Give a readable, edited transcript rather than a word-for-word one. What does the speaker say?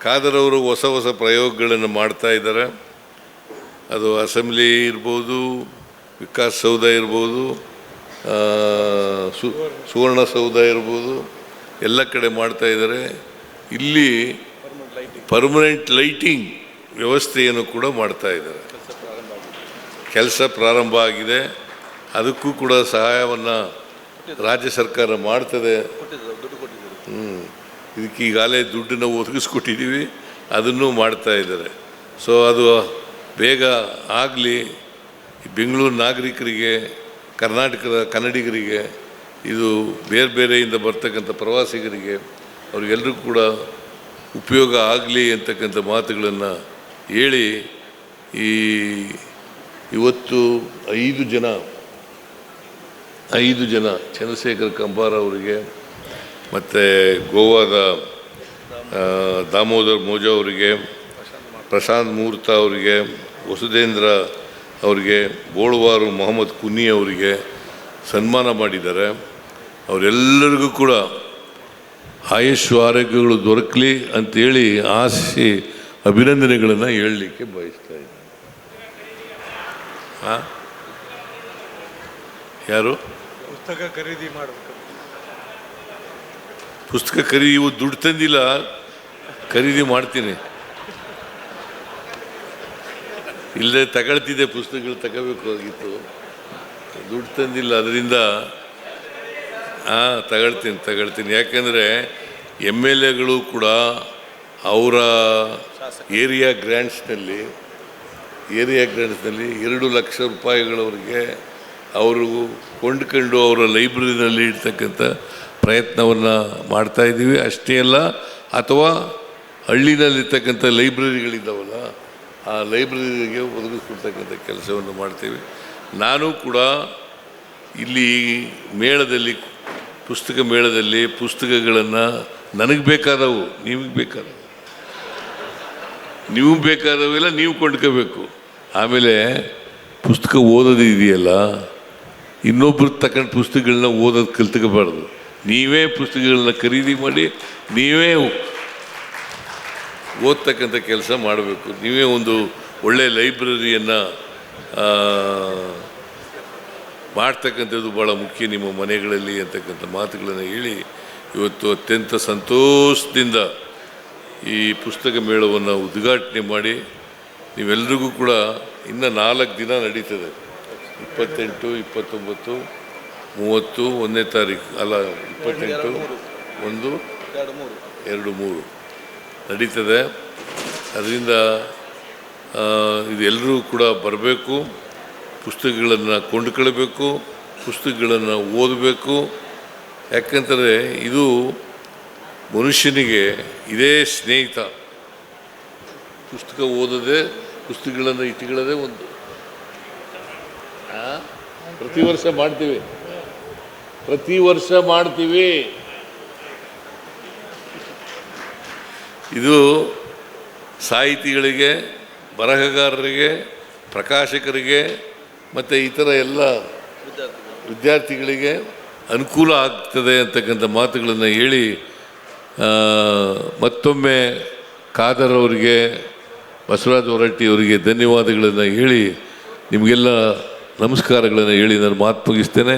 ಖಾದರ್ ಅವರು ಹೊಸ ಹೊಸ ಪ್ರಯೋಗಗಳನ್ನು ಮಾಡ್ತಾ ಇದ್ದಾರೆ. ಅದು ಅಸೆಂಬ್ಲಿ ಇರ್ಬೋದು, ವಿಕಾಸಸೌಧ ಇರ್ಬೋದು, ಸುವರ್ಣಸೌಧ ಇರ್ಬೋದು, ಎಲ್ಲ ಕಡೆ ಮಾಡ್ತಾ ಇದ್ದಾರೆ. ಇಲ್ಲಿ ಪರ್ಮನೆಂಟ್ ಲೈಟಿಂಗ್ ವ್ಯವಸ್ಥೆಯನ್ನು ಕೂಡ ಮಾಡ್ತಾ ಇದ್ದಾರೆ. ಕೆಲಸ ಪ್ರಾರಂಭ ಆಗಿದೆ. ಅದಕ್ಕೂ ಕೂಡ ಸಹಾಯವನ್ನು ರಾಜ್ಯ ಸರ್ಕಾರ ಮಾಡ್ತದೆ. ಇದಕ್ಕೆ ಈಗಾಗಲೇ ದುಡ್ಡನ್ನು ಒದಗಿಸ್ಕೊಟ್ಟಿದ್ದೀವಿ, ಅದನ್ನು ಮಾಡ್ತಾ ಇದ್ದಾರೆ. ಸೊ ಅದು ಬೇಗ ಆಗಲಿ. ಬೆಂಗಳೂರು ನಾಗರಿಕರಿಗೆ, ಕರ್ನಾಟಕದ ಕನ್ನಡಿಗರಿಗೆ, ಇದು ಬೇರೆ ಬೇರೆಯಿಂದ ಬರ್ತಕ್ಕಂಥ ಪ್ರವಾಸಿಗರಿಗೆ ಅವ್ರಿಗೆಲ್ಲರಿಗೂ ಕೂಡ ಉಪಯೋಗ ಆಗಲಿ ಅಂತಕ್ಕಂಥ ಮಾತುಗಳನ್ನು ಹೇಳಿ, ಇವತ್ತು 5 ಜನ ಚಂದ್ರಶೇಖರ್ ಕಂಬಾರ ಅವರಿಗೆ, ಮತ್ತು ಗೋವಾದ ದಾಮೋದರ್ ಮೋಜಾ ಅವರಿಗೆ, ಪ್ರಶಾಂತ್ ಮುಹೂರ್ತ ಅವರಿಗೆ, ವಸುಧೇಂದ್ರ ಅವರಿಗೆ, ಬೋಳ್ವಾರು ಮೊಹಮ್ಮದ್ ಕುನ್ನಿ ಅವರಿಗೆ ಸನ್ಮಾನ ಮಾಡಿದ್ದಾರೆ. ಅವರೆಲ್ಲರಿಗೂ ಕೂಡ ಆಯುಷ್ ಆರೋಗ್ಯಗಳು ದೊರಕಲಿ ಅಂಥೇಳಿ ಆಸೆ ಅಭಿನಂದನೆಗಳನ್ನು ಹೇಳಲಿಕ್ಕೆ ಬಯಸ್ತಾ ಇದ್ದೀನಿ. ಯಾರು ಪುಸ್ತಕ ಖರೀದಿ ಮಾಡಬೇಕು? ಪುಸ್ತಕ ಖರೀದಿ ಇವತ್ತು ದುಡ್ಡು ತಂದಿಲ್ಲ, ಖರೀದಿ ಮಾಡ್ತೀನಿ. ಇಲ್ಲದೆ ತಗೊಳ್ತಿದ್ದೆ, ಪುಸ್ತಕಗಳು ತಗೋಬೇಕಾಗಿತ್ತು, ದುಡ್ಡು ತಂದಿಲ್ಲ. ಅದರಿಂದ ತಗೊಳ್ತೀನಿ. ಯಾಕೆಂದರೆ MLAಗಳು ಕೂಡ ಅವರ ಏರಿಯಾ ಗ್ರ್ಯಾಂಟ್ಸ್ನಲ್ಲಿ 2 ಲಕ್ಷ ರೂಪಾಯಿಗಳವರೆಗೆ ಅವರು ಕೊಂಡ್ಕೊಂಡು ಅವರ ಲೈಬ್ರರಿನಲ್ಲಿ ಇಡ್ತಕ್ಕಂಥ ಪ್ರಯತ್ನವನ್ನು ಮಾಡ್ತಾಯಿದ್ದೀವಿ. ಅಷ್ಟೇ ಅಲ್ಲ, ಅಥವಾ ಹಳ್ಳಿನಲ್ಲಿರ್ತಕ್ಕಂಥ ಲೈಬ್ರರಿಗಳಿದ್ದಾವಲ್ಲ, ಆ ಲೈಬ್ರರಿಗೆ ಒದಗಿಸ್ಕೊಡ್ತಕ್ಕಂಥ ಕೆಲಸವನ್ನು ಮಾಡ್ತೀವಿ. ನಾನು ಕೂಡ ಇಲ್ಲಿ ಮೇಳದಲ್ಲಿ, ಪುಸ್ತಕ ಮೇಳದಲ್ಲಿ ಪುಸ್ತಕಗಳನ್ನು ನನಗೆ ಬೇಕಾದವು, ನಿಮಗೆ ಬೇಕಾದವೆಲ್ಲ ನೀವು ಕೊಂಡ್ಕೋಬೇಕು. ಆಮೇಲೆ ಪುಸ್ತಕ ಓದೋದು ಇದೆಯಲ್ಲ, ಇನ್ನೊಬ್ರು ತಗೊಂಡು ಪುಸ್ತಕಗಳನ್ನ ಓದೋದು ಕಲ್ತ್ಕೋಬಾರ್ದು. ನೀವೇ ಪುಸ್ತಕಗಳನ್ನ ಖರೀದಿ ಮಾಡಿ ನೀವೇ ಓದ್ತಕ್ಕಂಥ ಕೆಲಸ ಮಾಡಬೇಕು. ನೀವೇ ಒಂದು ಒಳ್ಳೆಯ ಲೈಬ್ರರಿಯನ್ನು ಮಾಡ್ತಕ್ಕಂಥದ್ದು ಭಾಳ ಮುಖ್ಯ ನಿಮ್ಮ ಮನೆಗಳಲ್ಲಿ ಅಂತಕ್ಕಂಥ ಮಾತುಗಳನ್ನು ಹೇಳಿ, ಇವತ್ತು ಅತ್ಯಂತ ಸಂತೋಷದಿಂದ ಈ ಪುಸ್ತಕ ಮೇಳವನ್ನು ಉದ್ಘಾಟನೆ ಮಾಡಿ, ನೀವೆಲ್ಲರಿಗೂ ಕೂಡ ಇನ್ನು 4 ದಿನ ನಡೀತದೆ. 28, 29, 30, 1ನೇ ತಾರೀಕು ಅಲ್ಲ, 28, 1, 2, 3 ನಡೀತದೆ. ಅದರಿಂದ ಇದೆಲ್ಲರೂ ಕೂಡ ಬರಬೇಕು, ಪುಸ್ತಕಗಳನ್ನು ಕೊಂಡುಕೊಳ್ಬೇಕು, ಪುಸ್ತಕಗಳನ್ನು ಓದಬೇಕು. ಯಾಕಂದರೆ ಇದು ಮನುಷ್ಯನಿಗೆ ಇದೇ ಸ್ನೇಹಿತ. ಪುಸ್ತಕ ಓದೋದೇ, ಪುಸ್ತಕಗಳನ್ನು ಇಟ್ಟುಕೊಳ್ಳೋದೇ ಒಂದು. ಪ್ರತಿ ವರ್ಷ ಮಾಡ್ತೀವಿ. ಇದು ಸಾಹಿತಿಗಳಿಗೆ, ಬರಹಗಾರರಿಗೆ, ಪ್ರಕಾಶಕರಿಗೆ ಮತ್ತು ಇತರ ಎಲ್ಲ ವಿದ್ಯಾರ್ಥಿಗಳಿಗೆ ಅನುಕೂಲ ಆಗ್ತದೆ ಅಂತಕ್ಕಂಥ ಮಾತುಗಳನ್ನು ಹೇಳಿ, ಮತ್ತೊಮ್ಮೆ ಖಾದರ್ ಅವರಿಗೆ, ಬಸವರಾಜ ಹೊರಟ್ಟಿ ಅವರಿಗೆ ಧನ್ಯವಾದಗಳನ್ನು ಹೇಳಿ, ನಿಮಗೆಲ್ಲ ನಮಸ್ಕಾರಗಳನ್ನು ಹೇಳಿ ನಾನು ಮಾತು ಮುಗಿಸ್ತೇನೆ.